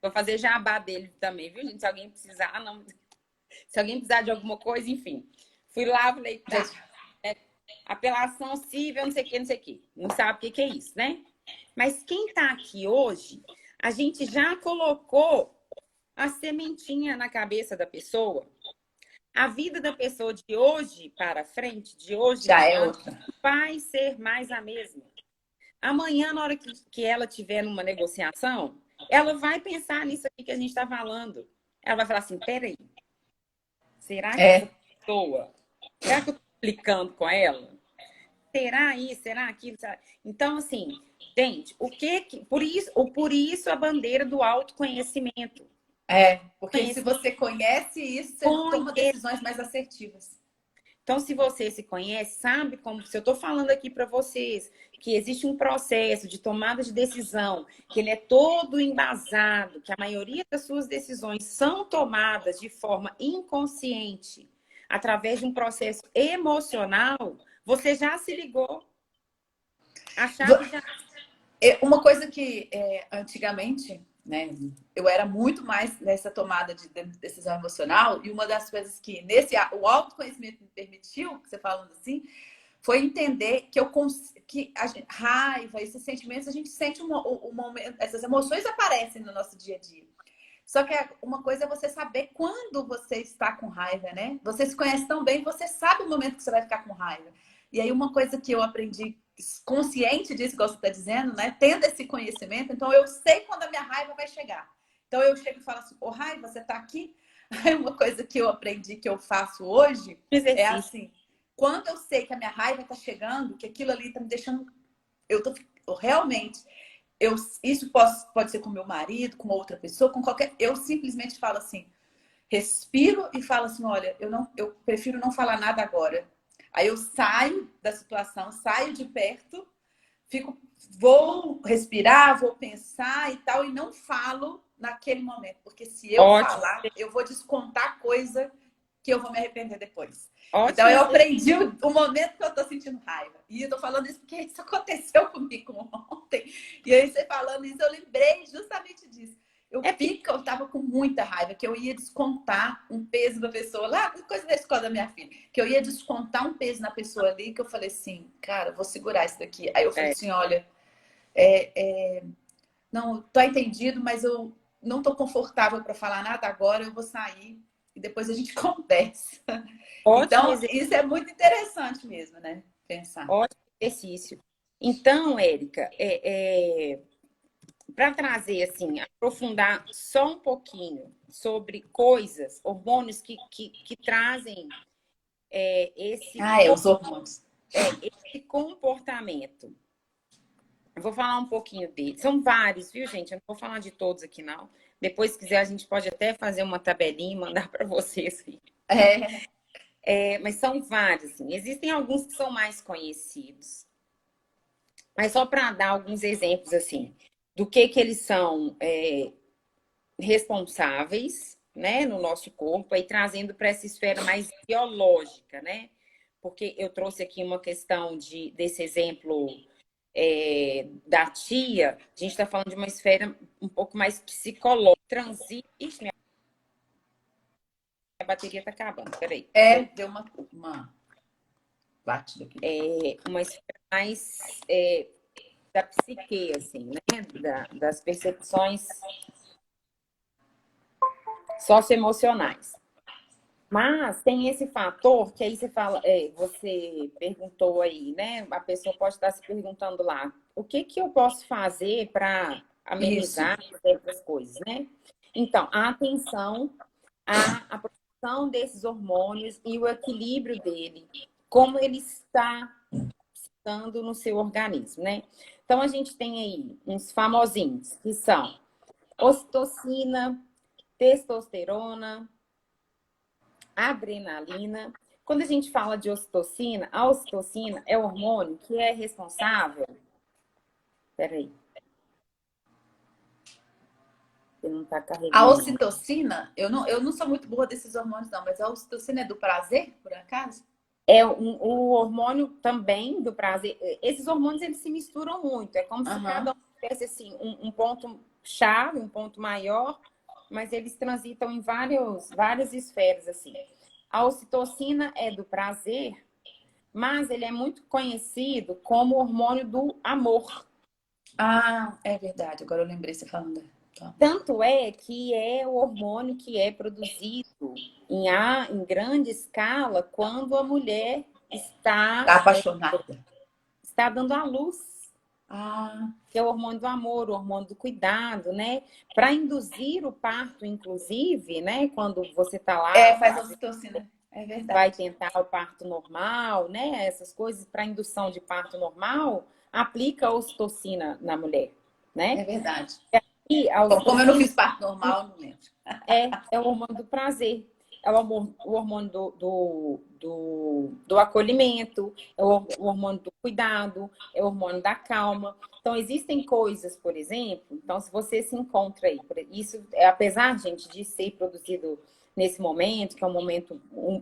Vou fazer jabá dele também, viu, gente? Se alguém precisar, não. Se alguém precisar de alguma coisa, enfim. Fui lá, falei, tá. Apelação civil, não sei o que, não sei o que. Não sabe o que é isso, né? Mas quem tá aqui hoje, a gente já colocou a sementinha na cabeça da pessoa. A vida da pessoa de hoje para frente, de hoje em Já é diante, outra. vai ser mais a mesma. Amanhã, na hora que ela tiver numa negociação, ela vai pensar nisso aqui que a gente está falando. Ela vai falar assim: peraí, será que essa pessoa, será que eu estou implicando com ela? Será isso? Será aquilo? Será? Então, assim, gente, por isso a bandeira do autoconhecimento. Porque se você conhece isso, você toma decisões mais assertivas. Então, se você se conhece, sabe como. Se eu estou falando aqui para vocês que existe um processo de tomada de decisão, que ele é todo embasado, que a maioria das suas decisões são tomadas de forma inconsciente, através de um processo emocional, você já se ligou. A chave já. Uma coisa que antigamente, né, eu era muito mais nessa tomada de decisão emocional, e uma das coisas que o autoconhecimento me permitiu, que você falando assim, foi entender que raiva, esses sentimentos, a gente sente um momento, essas emoções aparecem no nosso dia a dia. Só que uma coisa é você saber quando você está com raiva, né? Você se conhece tão bem, você sabe o momento que você vai ficar com raiva. E aí uma coisa que eu aprendi, consciente disso, que você está dizendo, né? Tendo esse conhecimento, então eu sei quando a minha raiva vai chegar. Então eu chego e falo assim, ô raiva, você está aqui? Aí uma coisa que eu aprendi, que eu faço hoje, é assim, quando eu sei que a minha raiva está chegando, que aquilo ali está me deixando... Eu realmente... isso pode ser com meu marido, com outra pessoa, com qualquer... Eu simplesmente falo assim, respiro e falo assim, olha, eu prefiro não falar nada agora. Aí eu saio da situação, saio de perto, vou respirar, vou pensar e tal, e não falo naquele momento. Porque se eu falar, eu vou descontar coisa que eu vou me arrepender depois. Então eu aprendi o momento que eu tô sentindo raiva. E eu tô falando isso porque isso aconteceu comigo ontem. E aí você falando isso, eu lembrei justamente disso. Eu tava com muita raiva, que eu ia descontar um peso da pessoa, lá, coisa da escola da minha filha, que eu ia descontar um peso na pessoa ali, que eu falei assim, cara, vou segurar isso daqui. Aí eu falei assim, olha, não, tá entendido, mas eu não tô confortável para falar nada agora, eu vou sair e depois a gente conversa. Então, isso é muito interessante mesmo, né? Pensar. Ótimo exercício. Então, Érica, para trazer, assim, aprofundar só um pouquinho sobre coisas, hormônios que trazem os hormônios. Esse comportamento. Eu vou falar um pouquinho dele. São vários, viu, gente? Eu não vou falar de todos aqui, não. Depois, se quiser, a gente pode até fazer uma tabelinha e mandar para vocês. É, Mas são vários, assim. Existem alguns que são mais conhecidos. Mas só para dar alguns exemplos, assim, do que eles são responsáveis, né, no nosso corpo, aí trazendo para essa esfera mais biológica, né? Porque eu trouxe aqui uma questão desse exemplo da tia, a gente está falando de uma esfera um pouco mais psicológica. Ixi, minha bateria está acabando, peraí. deu uma batida aqui. Uma esfera mais da psique, assim, né? Das percepções socioemocionais. Mas tem esse fator que aí você fala, você perguntou aí, né? A pessoa pode estar se perguntando lá, o que que eu posso fazer para amenizar essas coisas, né? Então, a atenção à produção desses hormônios e o equilíbrio dele, como ele está estando no seu organismo, né? Então, a gente tem aí uns famosinhos, que são ocitocina, testosterona, adrenalina. Quando a gente fala de ocitocina, a ocitocina é o hormônio que é responsável. Peraí. Ele não está carregando. A ocitocina, eu não sou muito boa desses hormônios, não, mas a ocitocina é do prazer, por acaso? O hormônio também do prazer. Esses hormônios, eles se misturam muito. É como se cada um tivesse assim, um ponto chave, um ponto maior, mas eles transitam em várias esferas, assim. A ocitocina é do prazer, mas ele é muito conhecido como hormônio do amor. Ah, é verdade. Agora eu lembrei você falando. Tanto é que é o hormônio que é produzido em grande escala quando a mulher está apaixonada. Está dando à luz. Ah. Que é o hormônio do amor, o hormônio do cuidado, né? Para induzir o parto, inclusive, né? Quando você está lá... faz ocitocina. É verdade. Vai tentar o parto normal, né? Essas coisas para indução de parto normal, aplica a ocitocina na mulher, né? É verdade. E como eu não fiz parto normal, não lembro. É o hormônio do prazer. É o hormônio do acolhimento, é o hormônio do cuidado, é o hormônio da calma. Então, existem coisas, por exemplo, então, se você se encontra aí, isso, apesar, gente, de ser produzido nesse momento, que é um momento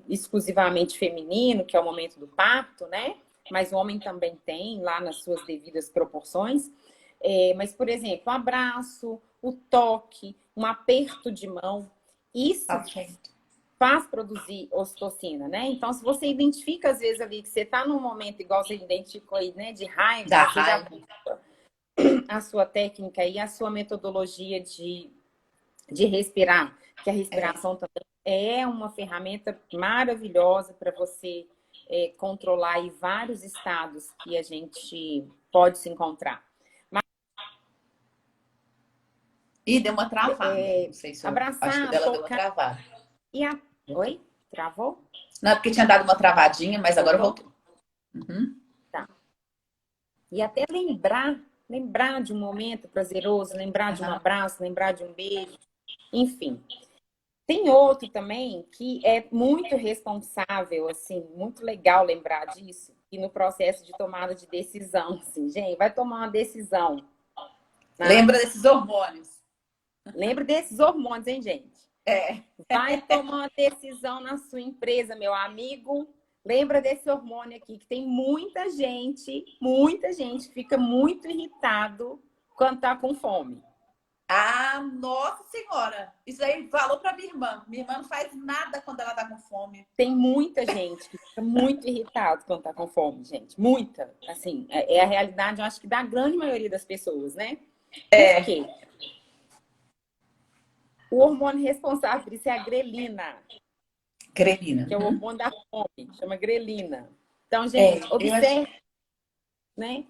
exclusivamente feminino, que é o momento do parto, né? Mas o homem também tem, lá nas suas devidas proporções. Mas, por exemplo, o abraço, o toque, um aperto de mão, isso faz produzir ocitocina, né? Então, se você identifica, às vezes, ali que você está num momento, igual você identificou aí, né? De raiva, você já a sua técnica e a sua metodologia de respirar, que a respiração também é uma ferramenta maravilhosa para você controlar aí vários estados que a gente pode se encontrar. E deu uma travada. Não sei se abraçar, acho que dela deu uma travada. Oi? Travou? Não, porque tinha dado uma travadinha, mas agora voltou. Tá. E até lembrar de um momento prazeroso, lembrar de um abraço, lembrar de um beijo, enfim. Tem outro também que é muito responsável, assim, muito legal lembrar disso, e no processo de tomada de decisão, assim, gente, vai tomar uma decisão. Né? Lembra desses hormônios. Lembra desses hormônios, hein, gente? Vai tomar uma decisão na sua empresa, meu amigo. Lembra desse hormônio aqui, que tem muita gente fica muito irritado quando tá com fome. Ah, nossa senhora! Isso aí falou pra minha irmã. Minha irmã não faz nada quando ela tá com fome. Tem muita gente que fica muito irritado quando tá com fome, gente. Muita. Assim, é a realidade, eu acho que da grande maioria das pessoas, né? Por quê? O hormônio responsável por isso é a grelina. Grelina. Que é o hormônio da fome, chama grelina. Então, gente, observe, né?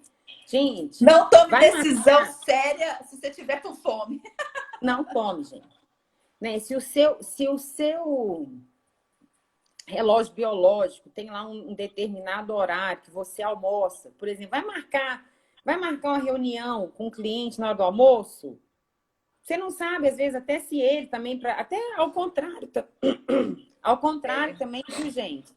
Gente, não tome decisão séria se você tiver com fome. Não tome, gente. Né? Se o seu relógio biológico tem lá um determinado horário que você almoça, por exemplo, vai marcar uma reunião com o cliente na hora do almoço, Você não sabe, às vezes, até se ele também, até ao contrário, ao contrário também, viu, gente?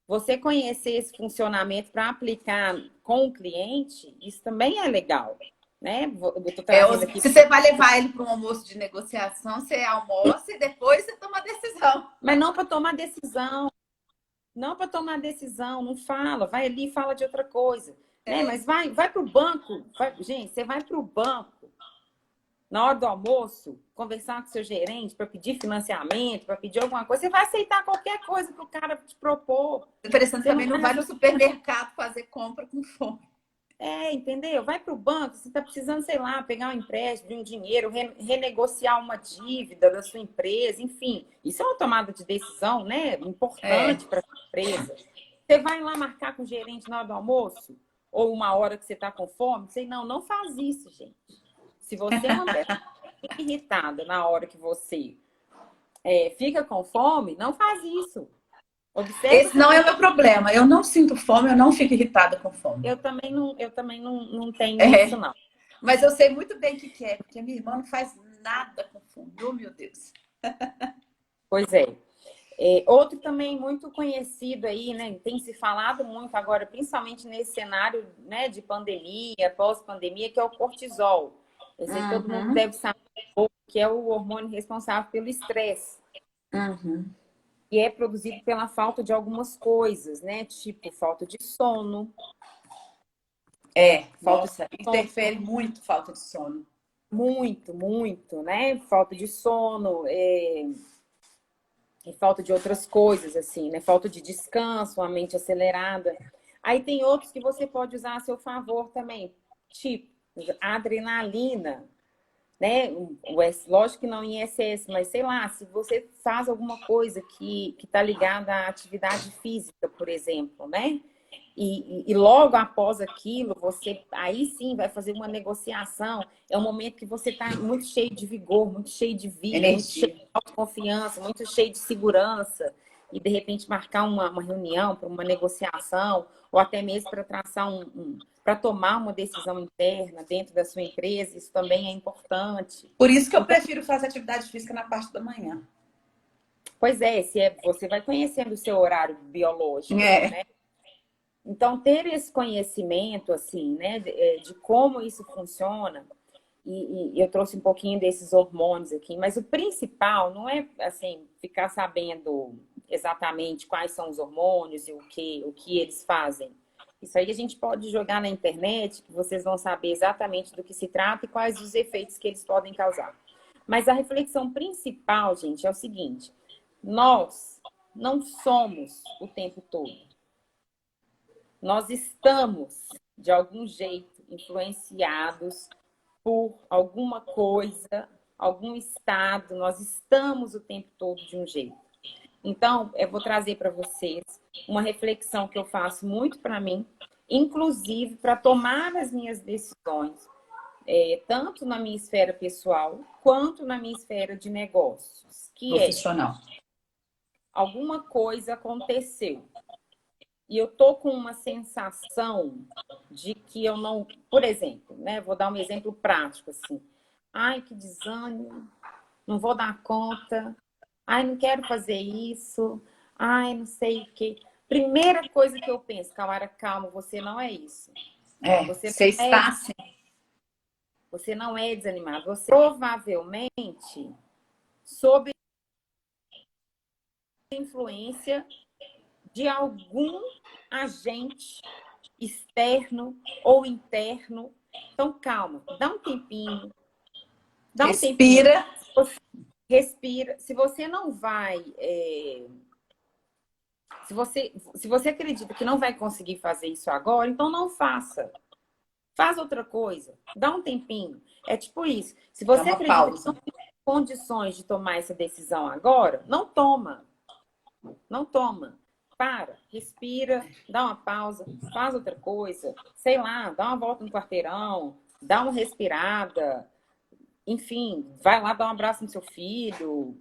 Você conhecer esse funcionamento para aplicar com o cliente, isso também é legal, né? Eu tô trazendo aqui. Se você vai levar ele para um almoço de negociação, você almoça e depois você toma a decisão. Mas não para tomar decisão. Não para tomar decisão, não fala. Vai ali e fala de outra coisa. Né? Mas vai para o banco. Gente, você vai para o banco na hora do almoço, conversar com seu gerente para pedir financiamento, para pedir alguma coisa, você vai aceitar qualquer coisa que o cara te propor. Interessante, também não vai no supermercado fazer compra com fome. Entendeu? Vai para o banco, você está precisando, sei lá, pegar um empréstimo de um dinheiro, renegociar uma dívida da sua empresa, enfim. Isso é uma tomada de decisão, né? Importante para a sua empresa. Você vai lá marcar com o gerente na hora do almoço? Ou uma hora que você está com fome? Sei, não faz isso, gente. Se você é uma pessoa irritada na hora que você fica com fome, não faz isso. Observe. Esse não é o meu problema. Eu não sinto fome, eu não fico irritada com fome. Eu também não tenho isso, não. Mas eu sei muito bem o que é, porque minha irmã não faz nada com fome. Oh, meu Deus. Pois é. Outro também muito conhecido aí, né? Tem se falado muito agora, principalmente nesse cenário, né, de pandemia, pós-pandemia, que é o cortisol. Esse aí todo mundo deve saber, que é o hormônio responsável pelo estresse. E é produzido pela falta de algumas coisas, né? Tipo, falta de sono. Interfere muito falta de sono. Muito, muito, né? Falta de sono, e falta de outras coisas, assim, né? Falta de descanso, a mente acelerada. Aí tem outros que você pode usar a seu favor também, tipo a adrenalina, né? Lógico que não em excesso, mas sei lá, se você faz alguma coisa que está ligada à atividade física, por exemplo, né? E logo após aquilo, você aí sim vai fazer uma negociação. É um momento que você está muito cheio de vigor, muito cheio de vida, muito cheio de autoconfiança, muito cheio de segurança. E de repente marcar uma reunião para uma negociação, ou até mesmo para traçar para tomar uma decisão interna dentro da sua empresa, isso também é importante. Por isso que eu prefiro fazer atividade física na parte da manhã. Pois você vai conhecendo o seu horário biológico, né? Então, ter esse conhecimento, assim, né, de como isso funciona, e eu trouxe um pouquinho desses hormônios aqui, mas o principal não é, assim, ficar sabendo exatamente quais são os hormônios e o que eles fazem. Isso aí a gente pode jogar na internet, que vocês vão saber exatamente do que se trata e quais os efeitos que eles podem causar. Mas a reflexão principal, gente, é o seguinte: nós não somos o tempo todo. Nós estamos, de algum jeito, influenciados por alguma coisa, algum estado. Nós estamos o tempo todo de um jeito. Então, eu vou trazer para vocês uma reflexão que eu faço muito para mim, inclusive para tomar as minhas decisões, tanto na minha esfera pessoal, quanto na minha esfera de negócios. Que profissional. Alguma coisa aconteceu. E eu tô com uma sensação de que eu não... Por exemplo, né? Vou dar um exemplo prático, assim. Ai, que desânimo. Não vou dar conta. Ai, não quero fazer isso. Ai, não sei o quê. Primeira coisa que eu penso, Kawara, calma, você não é isso. Você está assim. Você não é desanimado. Você provavelmente sob influência de algum agente externo ou interno. Então, calma, dá um tempinho. Respira. Respira. Se você não vai... Se você acredita que não vai conseguir fazer isso agora, então não faça. Faz outra coisa. Dá um tempinho. É tipo isso. Se você acredita que não tem condições de tomar essa decisão agora, não toma. Não toma. Para, respira, dá uma pausa, faz outra coisa, sei lá, dá uma volta no quarteirão, dá uma respirada, enfim, vai lá dar um abraço no seu filho,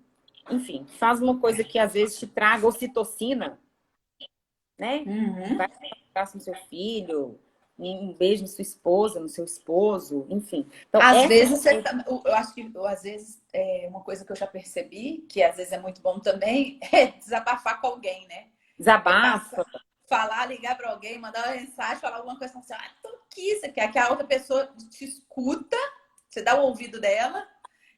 enfim, faz uma coisa que às vezes te traga ocitocina, né? Vai dar um abraço no seu filho, um beijo na sua esposa, no seu esposo, enfim. Então, às vezes, eu acho que às vezes uma coisa que eu já percebi, que às vezes é muito bom também, é desabafar com alguém, né? desabafa. Falar, ligar para alguém, mandar uma mensagem, falar alguma coisa, assim, tô aqui, você quer que a outra pessoa te escuta, você dá o ouvido dela,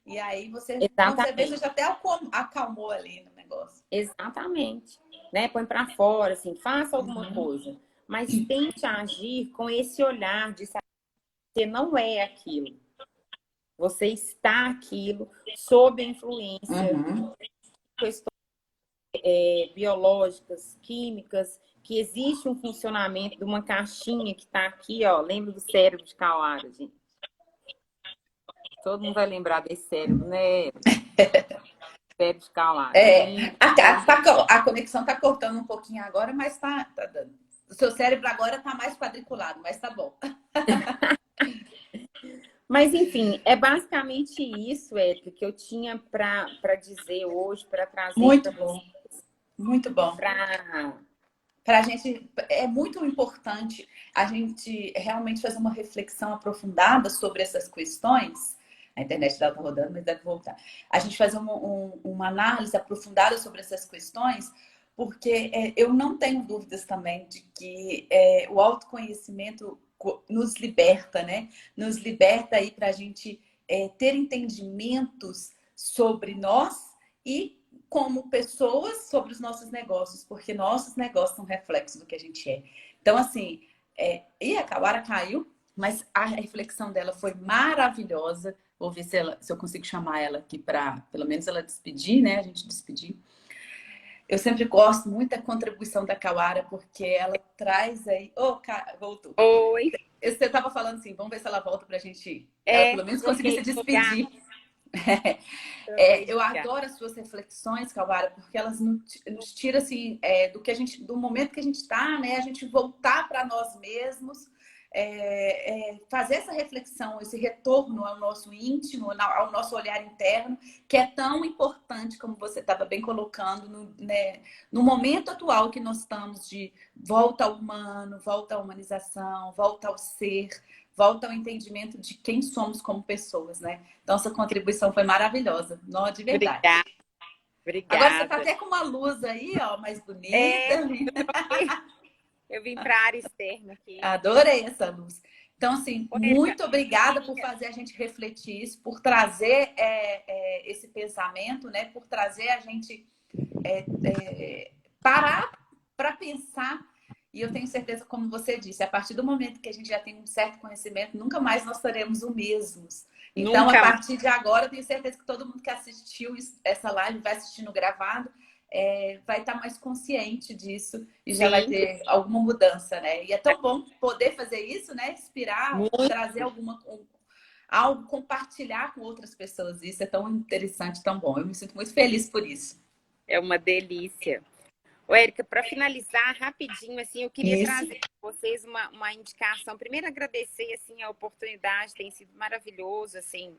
e aí você, quando você vê, você já até acalmou ali no negócio. Exatamente. Né? Põe para fora, assim, faça alguma coisa. Mas tente agir com esse olhar de saber que você não é aquilo. Você está aquilo sob a influência de questões biológicas, químicas, que existe um funcionamento de uma caixinha que está aqui, ó. Lembra do cérebro de Kawara, gente? Todo mundo vai lembrar desse cérebro, né? Cérebro de Kawara. A conexão tá cortando um pouquinho agora, mas tá dando. O seu cérebro agora tá mais quadriculado, mas tá bom. Mas, enfim, é basicamente isso, Érica, que eu tinha para dizer hoje, para trazer. Muito bom. Muito bom. Pra gente, é muito importante a gente realmente fazer uma reflexão aprofundada sobre essas questões. A internet está rodando, mas deve voltar. A gente fazer uma análise aprofundada sobre essas questões, porque eu não tenho dúvidas também de que o autoconhecimento nos liberta, né? Nos liberta aí para a gente ter entendimentos sobre nós e como pessoas sobre os nossos negócios, porque nossos negócios são reflexos do que a gente é. Então, assim, e a Kawara caiu, mas a reflexão dela foi maravilhosa. Vou ver se eu consigo chamar ela aqui para, pelo menos, ela despedir, né? A gente despedir. Eu sempre gosto muito da contribuição da Kawara, porque ela traz aí... voltou. Oi. Você estava falando assim, vamos ver se ela volta para a gente... ela, pelo menos, conseguir se despedir. Eu adoro as suas reflexões, Kawara, porque elas nos tiram assim, do momento que a gente está, né? A gente voltar para nós mesmos, fazer essa reflexão, esse retorno ao nosso íntimo, ao nosso olhar interno, que é tão importante, como você estava bem colocando, no momento atual que nós estamos de volta ao humano, volta à humanização, volta ao ser, volta ao entendimento de quem somos como pessoas, né? Então, essa contribuição foi maravilhosa. Não, de verdade. Obrigada. Agora você está até com uma luz aí, ó, mais bonita. Eu vim para a área externa aqui. Adorei essa luz. Então, assim, muito obrigada por fazer a gente refletir isso, por trazer esse pensamento, né? Por trazer a gente parar para pensar. E eu tenho certeza, como você disse, a partir do momento que a gente já tem um certo conhecimento, nunca mais nós seremos os mesmos. Então, a partir de agora, eu tenho certeza que todo mundo que assistiu essa live, vai assistindo gravado, vai estar mais consciente disso e já vai ter alguma mudança, né? E é tão bom poder fazer isso, né? Inspirar, trazer algo, compartilhar com outras pessoas. Isso é tão interessante, tão bom. Eu me sinto muito feliz por isso. É uma delícia. Ô, Érica, para finalizar rapidinho, assim, eu queria trazer para vocês uma indicação. Primeiro, agradecer assim, a oportunidade, tem sido maravilhoso, assim,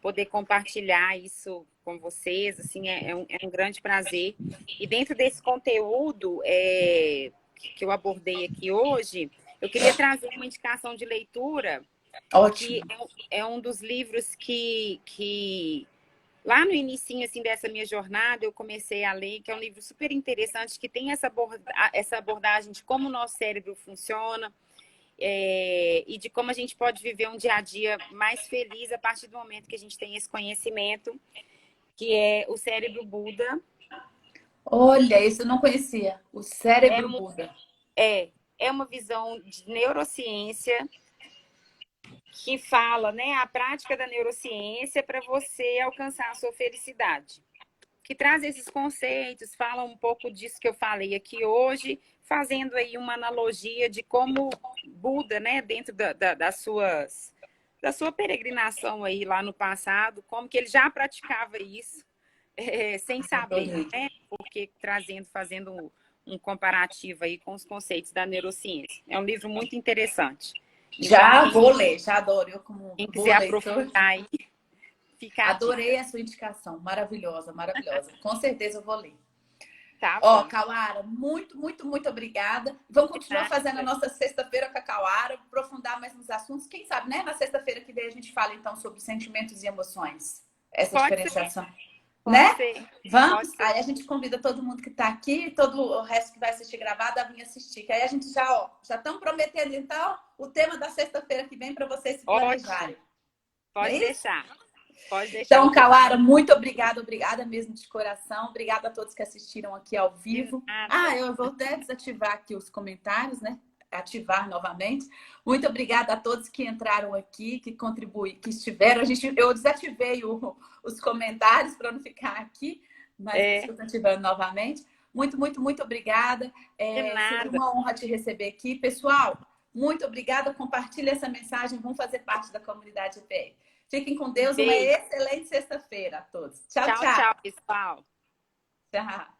poder compartilhar isso com vocês, assim, é um grande prazer. E dentro desse conteúdo que eu abordei aqui hoje, eu queria trazer uma indicação de leitura. Ótimo. Que é um dos livros que lá no inicinho assim, dessa minha jornada, eu comecei a ler, que é um livro super interessante, que tem essa abordagem de como o nosso cérebro funciona e de como a gente pode viver um dia a dia mais feliz a partir do momento que a gente tem esse conhecimento, que é o Cérebro Buda. Olha, isso eu não conhecia. O Cérebro Buda. É uma visão de neurociência que fala, né, a prática da neurociência para você alcançar a sua felicidade. Que traz esses conceitos, fala um pouco disso que eu falei aqui hoje, fazendo aí uma analogia de como Buda, né, dentro da sua peregrinação aí lá no passado, como que ele já praticava isso, sem saber, né, porque fazendo um comparativo aí com os conceitos da neurociência. É um livro muito interessante. Já vou ler, já adoro. Eu como quem quiser aprofundar aí, adorei a sua indicação, maravilhosa, maravilhosa. Com certeza eu vou ler. Tá Ó, bom. Cauara, muito, muito, muito obrigada. Vamos continuar fazendo a nossa sexta-feira com a Cauara, aprofundar mais nos assuntos. Quem sabe, né? Na sexta-feira que vem a gente fala, então, sobre sentimentos e emoções. Essa Pode ser, diferenciação. pode Né? ser. Vamos? Pode ser. Aí a gente convida todo mundo que está aqui, todo o resto que vai assistir gravado a vir assistir. Que aí a gente já estão prometendo, então, o tema da sexta-feira que vem para vocês se planejarem. Ótimo. Pode É isso? deixar. Pode deixar. Então, Cauara, muito obrigada, obrigada mesmo de coração. Obrigada a todos que assistiram aqui ao vivo. Eu vou até desativar aqui os comentários, né? Ativar novamente. Muito obrigada a todos que entraram aqui, que contribuíram, que estiveram. Eu desativei os comentários para não ficar aqui, mas estou ativando novamente. Muito, muito, muito obrigada. Foi uma honra te receber aqui. Pessoal, muito obrigada. Compartilhe essa mensagem. Vamos fazer parte da comunidade EPR. Fiquem com Deus. Uma excelente sexta-feira a todos. Tchau, tchau. Tchau, pessoal. Tchau.